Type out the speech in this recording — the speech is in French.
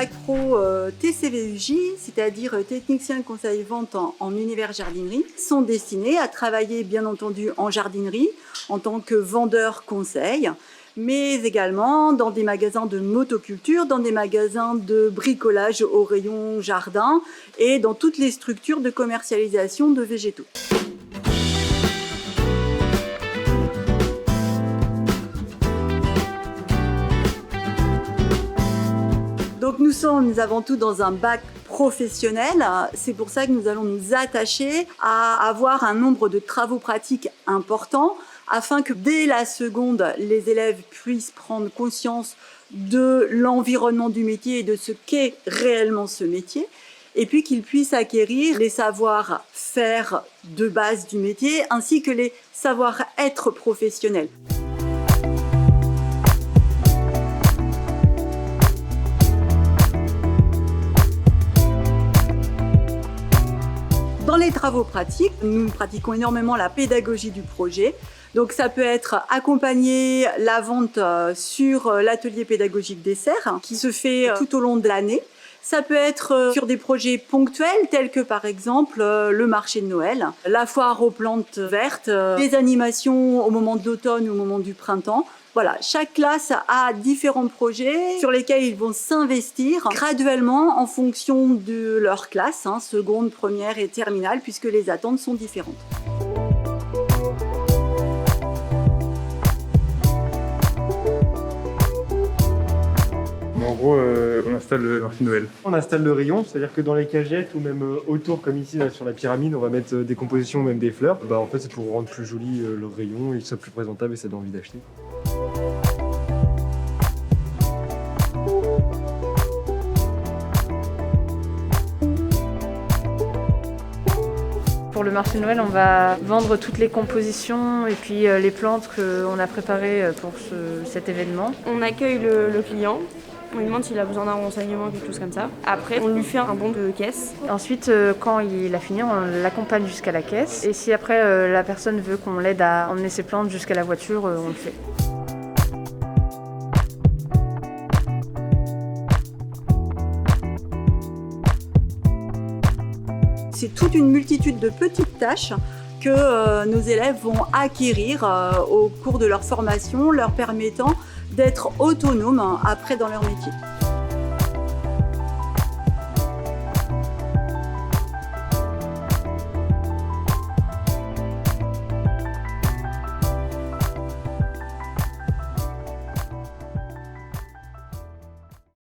bac pro TCVUJ, c'est-à-dire technicien conseil vente en univers jardinerie, sont destinés à travailler bien entendu en jardinerie en tant que vendeur conseil, mais également dans des magasins de motoculture, dans des magasins de bricolage au rayon jardin et dans toutes les structures de commercialisation de végétaux. Donc nous sommes avant tout dans un bac professionnel, c'est pour ça que nous allons nous attacher à avoir un nombre de travaux pratiques importants afin que dès la seconde, les élèves puissent prendre conscience de l'environnement du métier et de ce qu'est réellement ce métier, et puis qu'ils puissent acquérir les savoir-faire de base du métier ainsi que les savoir-être professionnels. Dans les travaux pratiques, nous pratiquons énormément la pédagogie du projet. Donc ça peut être accompagner la vente sur l'atelier pédagogique des serres qui se fait tout au long de l'année. Ça peut être sur des projets ponctuels tels que par exemple le marché de Noël, la foire aux plantes vertes, les animations au moment de l'automne ou au moment du printemps. Voilà, chaque classe a différents projets sur lesquels ils vont s'investir graduellement en fonction de leur classe, seconde, première et terminale, puisque les attentes sont différentes. En gros, on installe le marché de Noël. On installe le rayon, c'est-à-dire que dans les cagettes ou même autour, comme ici là, sur la pyramide, on va mettre des compositions ou même des fleurs. En fait, c'est pour rendre plus joli le rayon et que ce soit plus présentable et ça donne envie d'acheter. Pour le marché de Noël, on va vendre toutes les compositions et puis les plantes qu'on a préparées pour cet événement. On accueille le client, on lui demande s'il a besoin d'un renseignement, quelque chose comme ça. Après, on lui fait un bon de caisse. Ensuite, quand il a fini, on l'accompagne jusqu'à la caisse. Et si après la personne veut qu'on l'aide à emmener ses plantes jusqu'à la voiture, on le fait. C'est toute une multitude de petites tâches que nos élèves vont acquérir au cours de leur formation, leur permettant d'être autonomes après dans leur métier.